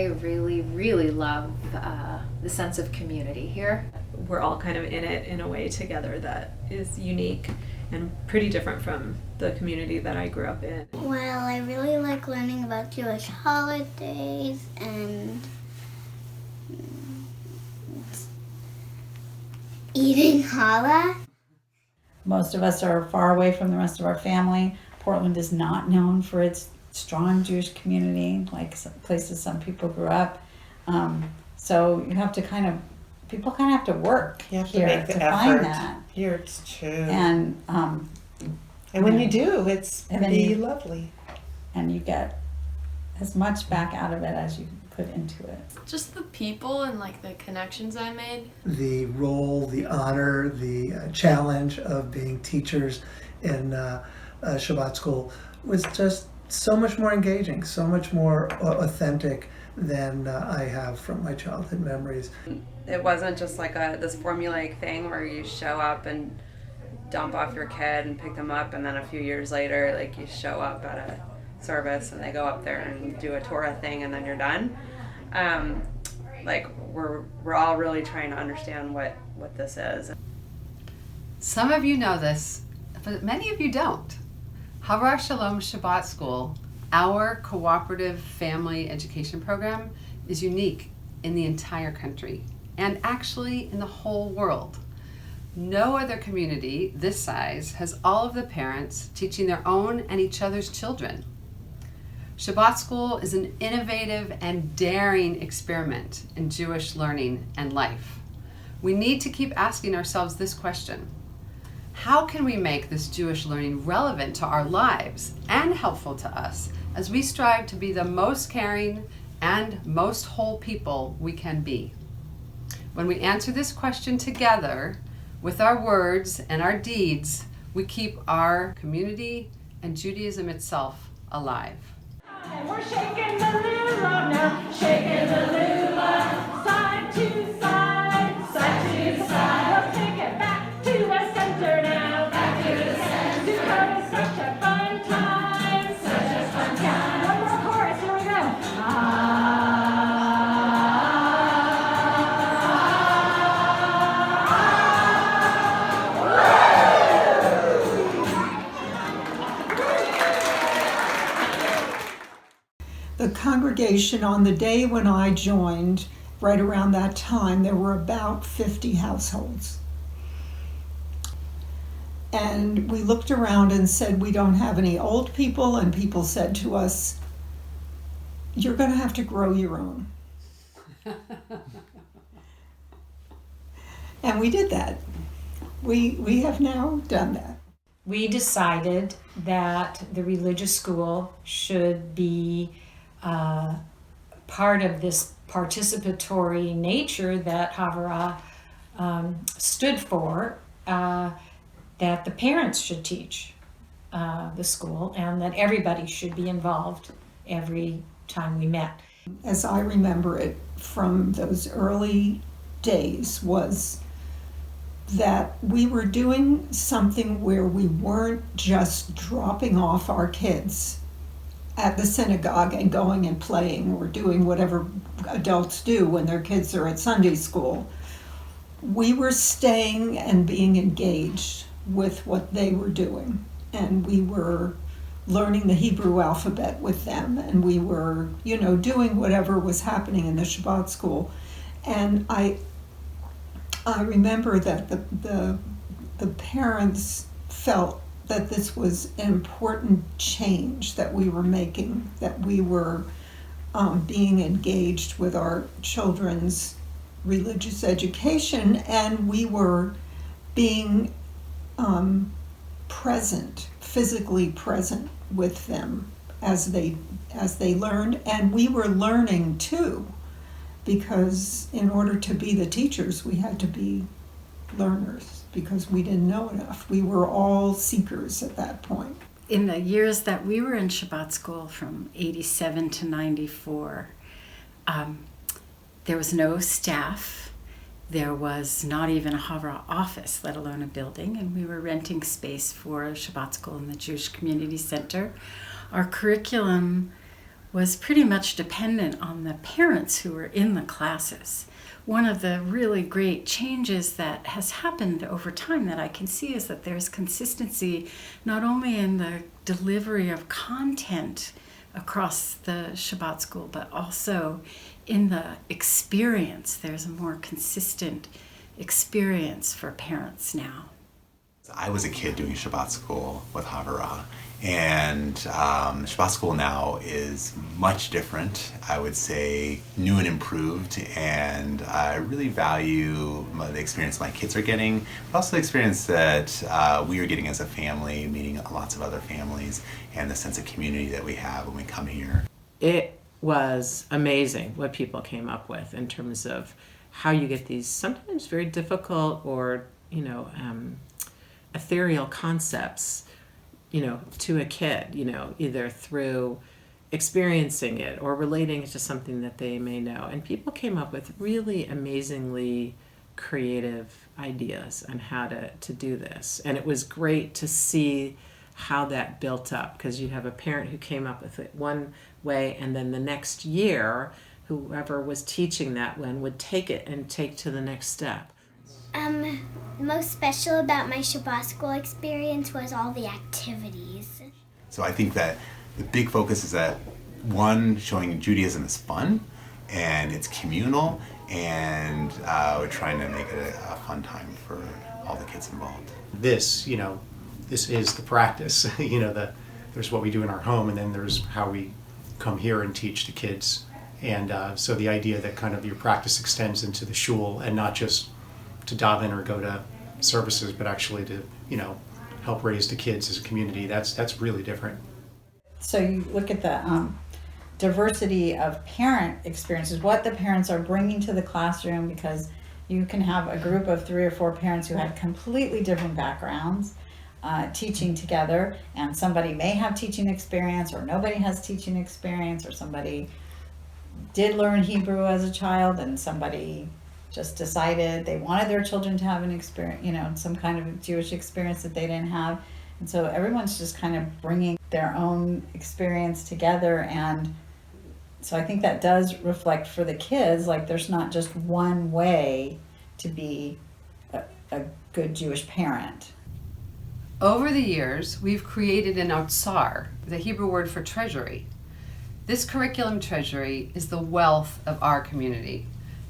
I really, really love the sense of community here. We're all kind of in it in a way together that is unique and pretty different from the community that I grew up in. Well, I really like learning about Jewish holidays and eating challah. Most of us are far away from the rest of our family. Portland is not known for its strong Jewish community, like some places some people grew up. So you have to people kind of have to work You have here to make the effort. find that. Here it's true. And when you do, it's and then pretty lovely. And you get as much back out of it as you put into it. Just the people and like the connections I made. The role, the honor, the challenge of being teachers in Shabbat School was just so much more engaging, so much more authentic than I have from my childhood memories. It wasn't just like this formulaic thing where you show up and dump off your kid and pick them up, and then a few years later, like you show up at a service and they go up there and do a Torah thing and then you're done. Like we're all really trying to understand what this is. Some of you know this, but many of you don't. Havurah Shalom Shabbat School, our cooperative family education program, is unique in the entire country and actually in the whole world. No other community this size has all of the parents teaching their own and each other's children. Shabbat School is an innovative and daring experiment in Jewish learning and life. We need to keep asking ourselves this question: how can we make this Jewish learning relevant to our lives and helpful to us as we strive to be the most caring and most whole people we can be? When we answer this question together, with our words and our deeds, we keep our community and Judaism itself alive. And we're shaking the lula now, shaking the lula, side to side, side to side. We'll take it back to the center now, back to the center. Because it's such a fun time, such a fun time. One more chorus, here we go. The congregation, on the day when I joined, right around that time, there were about 50 households. And we looked around and said, we don't have any old people, and people said to us, you're going to have to grow your own. And we did that. We have now done that. We decided that the religious school should be part of this participatory nature that Havurah stood for, that the parents should teach the school and that everybody should be involved every time we met. As I remember it from those early days, was that we were doing something where we weren't just dropping off our kids at the synagogue and going and playing or doing whatever adults do when their kids are at Sunday school. We were staying and being engaged with what they were doing, and we were learning the Hebrew alphabet with them, and we were, doing whatever was happening in the Shabbat school. And I remember that the parents felt that this was an important change that we were making, that we were being engaged with our children's religious education, and we were being present, physically present with them as they learned, and we were learning too, because in order to be the teachers, we had to be learners, because we didn't know enough. We were all seekers at that point. In the years that we were in Shabbat School, from 87 to 94, there was no staff. There was not even a Havurah office, let alone a building, and we were renting space for Shabbat School in the Jewish Community Center. Our curriculum was pretty much dependent on the parents who were in the classes. One of the really great changes that has happened over time that I can see is that there's consistency not only in the delivery of content across the Shabbat School, but also in the experience. There's a more consistent experience for parents now. I was a kid doing Shabbat School with Havurah, and Shabbat School now is much different. I would say new and improved, and I really value the experience my kids are getting, but also the experience that we are getting as a family, meeting lots of other families, and the sense of community that we have when we come here. It was amazing what people came up with in terms of how you get these sometimes very difficult or, ethereal concepts, to a kid, either through experiencing it or relating it to something that they may know. And people came up with really amazingly creative ideas on how to do this. And it was great to see how that built up, because you'd have a parent who came up with it one way, and then the next year, whoever was teaching that one would take it and take to the next step. Most special about my Shabbat School experience was all the activities. So I think that the big focus is that, one, showing Judaism is fun and it's communal, and we're trying to make it a fun time for all the kids involved. This is the practice. There's what we do in our home, and then there's how we come here and teach the kids. And so the idea that kind of your practice extends into the shul, and not just to daven or go to services, but actually to, help raise the kids as a community. That's really different. So you look at the diversity of parent experiences, what the parents are bringing to the classroom, because you can have a group of 3 or 4 parents who had completely different backgrounds teaching together, and somebody may have teaching experience, or nobody has teaching experience, or somebody did learn Hebrew as a child and somebody just decided they wanted their children to have an experience, some kind of Jewish experience that they didn't have. And so everyone's just kind of bringing their own experience together. And so I think that does reflect for the kids, like there's not just one way to be a good Jewish parent. Over the years, we've created an autzar, the Hebrew word for treasury. This curriculum treasury is the wealth of our community.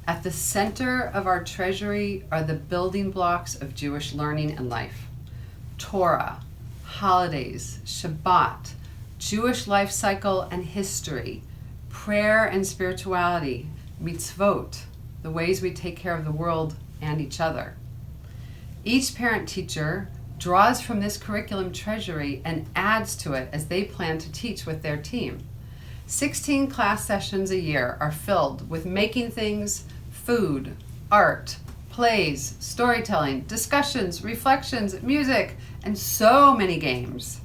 At the center of our treasury are the building blocks of Jewish learning and life. Torah, holidays, Shabbat, Jewish life cycle and history, prayer and spirituality, mitzvot, the ways we take care of the world and each other. Each parent-teacher draws from this curriculum treasury and adds to it as they plan to teach with their team. 16 class sessions a year are filled with making things, food, art, plays, storytelling, discussions, reflections, music, and so many games.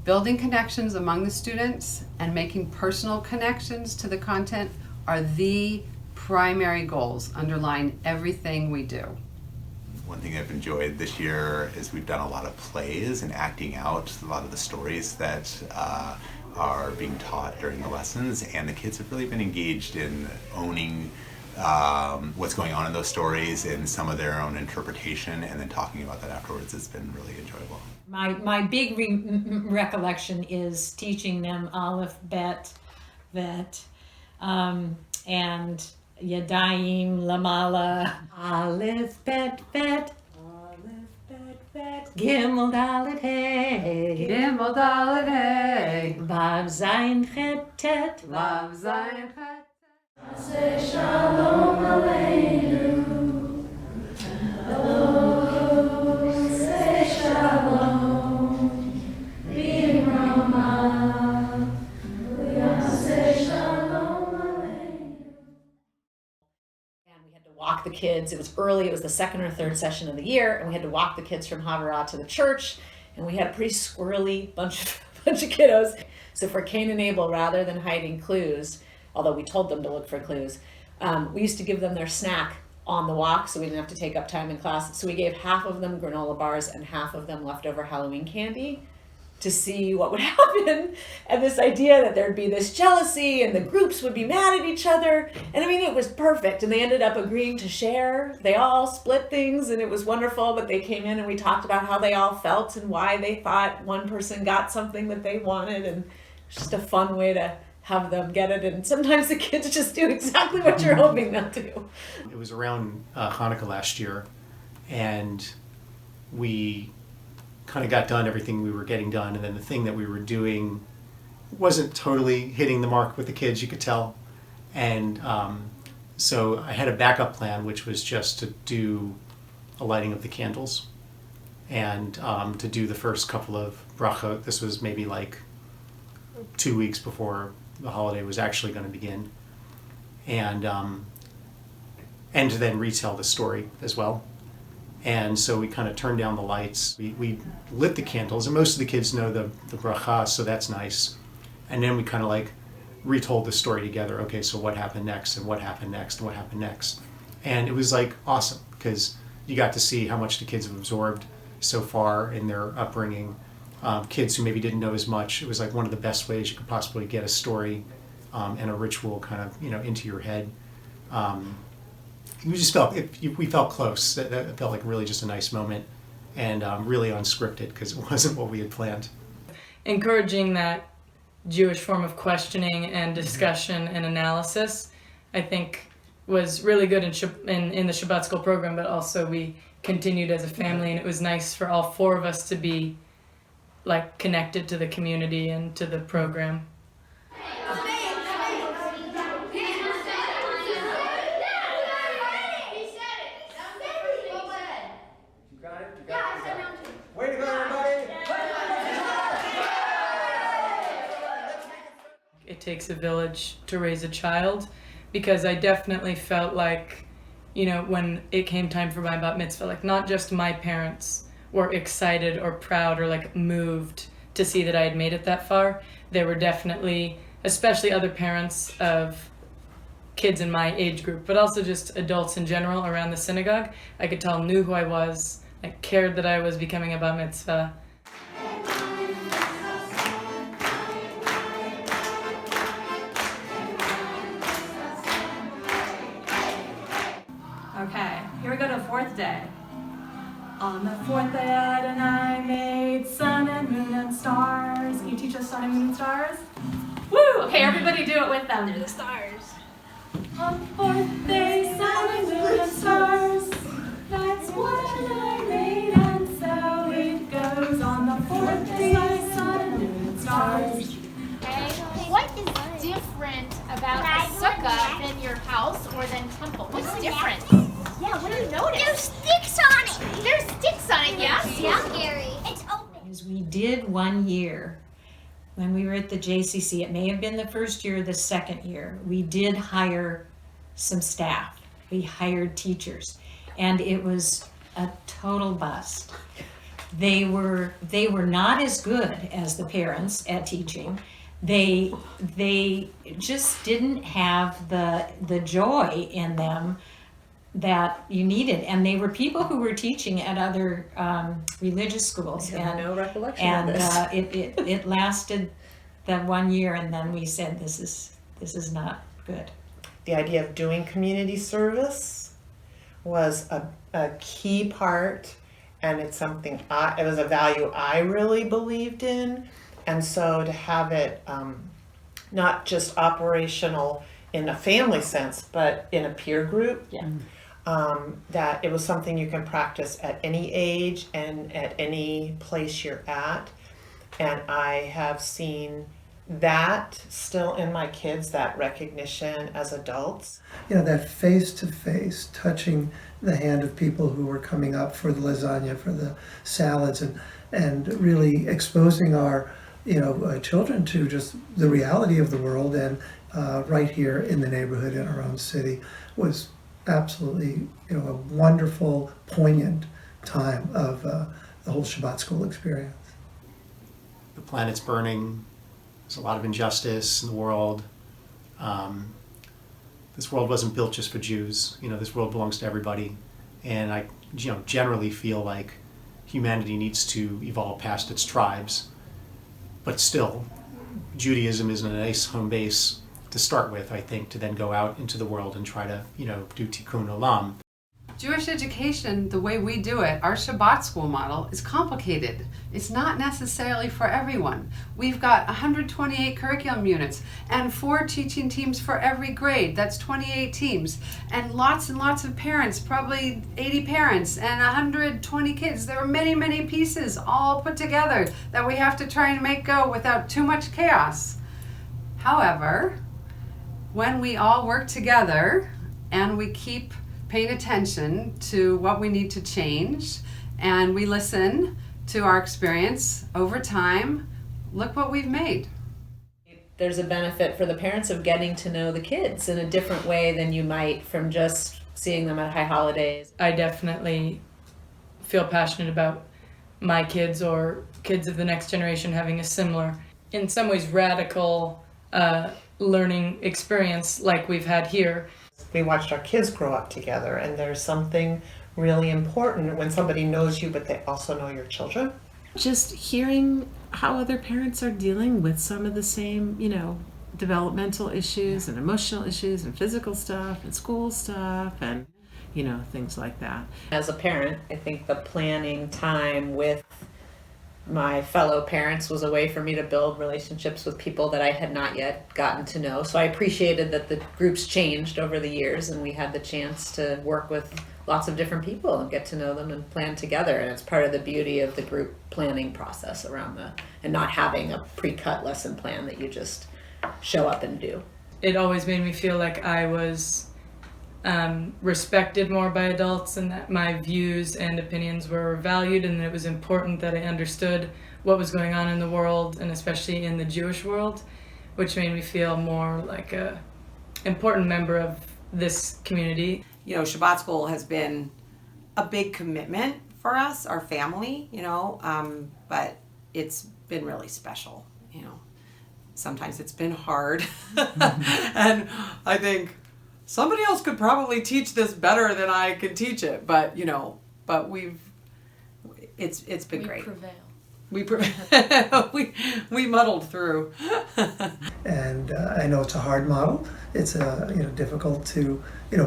Building connections among the students and making personal connections to the content are the primary goals underlying everything we do. One thing I've enjoyed this year is we've done a lot of plays and acting out a lot of the stories that are being taught during the lessons, and the kids have really been engaged in owning what's going on in those stories and some of their own interpretation, and then talking about that afterwards. It's been really enjoyable. My big recollection is teaching them Aleph, Bet, Vet, and Yadayim, Lamala, Aleph, Bet, Vet, Gimel Dalet Hey, Gimel Dalet Hey, Vav Zayin Chet Tet, Vav Zayin Chet. Say Shalom Aleinu. Oh, say Shalom. B'Rama. Say Shalom Aleinu. And we had to walk the kids. It was early. It was the second or third session of the year, and we had to walk the kids from Havurah to the church. And we had a pretty squirrely bunch of kiddos. So for Cain and Abel, rather than hiding clues, although we told them to look for clues, we used to give them their snack on the walk, so we didn't have to take up time in class. So we gave half of them granola bars and half of them leftover Halloween candy to see what would happen, and this idea that there'd be this jealousy and the groups would be mad at each other. And I mean, it was perfect, and they ended up agreeing to share. They all split things, and it was wonderful, but they came in and we talked about how they all felt and why they thought one person got something that they wanted, and it's just a fun way to have them get it. And sometimes the kids just do exactly what you're hoping they'll do. It was around Hanukkah last year, and we kind of got done everything we were getting done, and then the thing that we were doing wasn't totally hitting the mark with the kids, you could tell. And so I had a backup plan, which was just to do a lighting of the candles and to do the first couple of brachot. This was maybe like 2 weeks before the holiday was actually going to begin, and to then retell the story as well. And so we kind of turned down the lights. We lit the candles, and most of the kids know the bracha, so that's nice. And then we kind of like retold the story together. Okay, so what happened next, and what happened next, and what happened next. And it was like awesome, because you got to see how much the kids have absorbed so far in their upbringing. Kids who maybe didn't know as much, it was like one of the best ways you could possibly get a story and a ritual kind of, into your head. We just felt, we felt close. That felt like really just a nice moment, and really unscripted, because it wasn't what we had planned. Encouraging that Jewish form of questioning and discussion and analysis, I think, was really good in the Shabbat School program, but also we continued as a family, and it was nice for all four of us to be like connected to the community and to the program. It takes a village to raise a child, because I definitely felt like, when it came time for my bat mitzvah, like not just my parents were excited or proud or like moved to see that I had made it that far. There were definitely, especially other parents of kids in my age group, but also just adults in general around the synagogue. I could tell knew who I was, like cared that I was becoming a bat mitzvah. Okay, here we go to the fourth day. On the fourth day, Adonai made sun and moon and stars. Can you teach us sun and moon and stars? Woo! Okay, everybody do it with them. They're the stars. On the fourth day, sun and moon and stars. That's what Adonai made, and so it goes. On the fourth day, sun and moon and stars. Okay, what is different about a sukkah than your house or than temple? What's different? Yeah, what do you notice? There's sticks on it. There's sticks on it, yes? Yeah. Scary. It's open. As we did one year when we were at the JCC, it may have been the first year or the second year, we did hire some staff. We hired teachers, and it was a total bust. They were not as good as the parents at teaching. They just didn't have the joy in them that you needed, and they were people who were teaching at other religious schools. I have no recollection and of this. It lasted that 1 year, and then we said this is not good. The idea of doing community service was a key part, and it's something it was a value I really believed in, and so to have it not just operational in a family sense, but in a peer group. Yeah. That it was something you can practice at any age and at any place you're at. And I have seen that still in my kids, that recognition as adults. That face-to-face, touching the hand of people who were coming up for the lasagna, for the salads, and really exposing our children to just the reality of the world, and right here in the neighborhood in our own city was absolutely a wonderful, poignant time of the whole Shabbat School experience. The planet's burning. There's a lot of injustice in the world. This world wasn't built just for Jews. This world belongs to everybody. And I generally feel like humanity needs to evolve past its tribes but still, Judaism is a nice home base to start with, I think, to then go out into the world and try to, do tikkun olam. Jewish education, the way we do it, our Shabbat School model, is complicated. It's not necessarily for everyone. We've got 128 curriculum units and 4 teaching teams for every grade. That's 28 teams. And lots of parents, probably 80 parents and 120 kids. There are many, many pieces all put together that we have to try and make go without too much chaos. However, when we all work together and we keep paying attention to what we need to change, and we listen to our experience over time, look what we've made. There's a benefit for the parents of getting to know the kids in a different way than you might from just seeing them at high holidays. I definitely feel passionate about my kids or kids of the next generation having a similar, in some ways radical learning experience like we've had here. We watched our kids grow up together, and there's something really important when somebody knows you but they also know your children. Just hearing how other parents are dealing with some of the same, developmental issues and emotional issues and physical stuff and school stuff and, things like that. As a parent, I think the planning time with my fellow parents was a way for me to build relationships with people that I had not yet gotten to know. So I appreciated that the groups changed over the years and we had the chance to work with lots of different people and get to know them and plan together. And it's part of the beauty of the group planning process around and not having a pre-cut lesson plan that you just show up and do. It always made me feel like I was respected more by adults and that my views and opinions were valued, and that it was important that I understood what was going on in the world and especially in the Jewish world, which made me feel more like a important member of this community. Shabbat School has been a big commitment for us, our family, but it's been really special, Sometimes it's been hard and I think somebody else could probably teach this better than I could teach it, but it's been great. We prevail. we muddled through. And I know it's a hard model. It's difficult to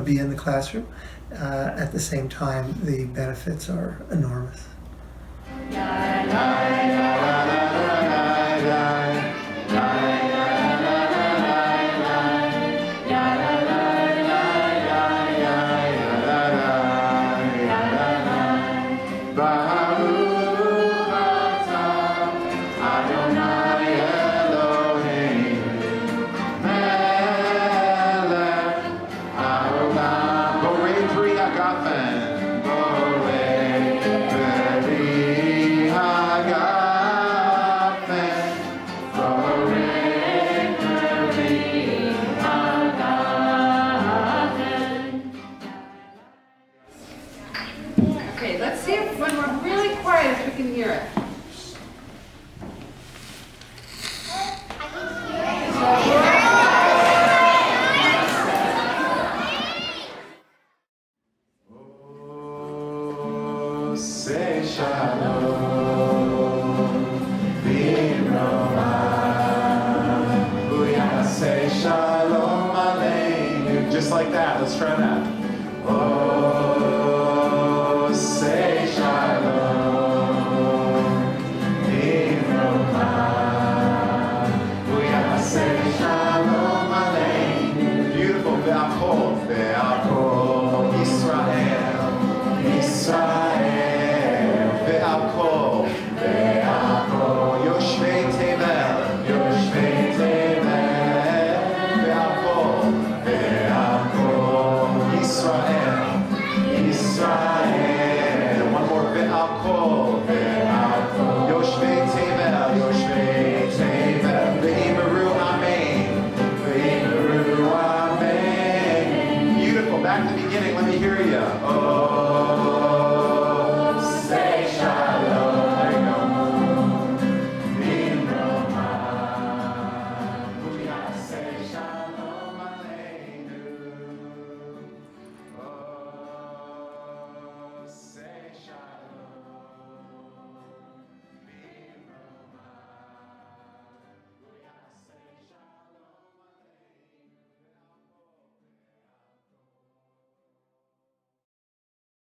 be in the classroom. At the same time, the benefits are enormous. Okay, let's see if when we're really quiet if we can hear it. Say shalom, b'roma. Say shalom aleinu. Just like that. Let's try that. Oh, say shalom, b'roma. Say shalom aleinu. Beautiful. Ve'akol. Ve'akol. Israel. Israel. Ve'akol. Ve'akol. Yoshvei tevel. Yoshvei tevel. Ve'akol. Ve'akol. Israel. Israel.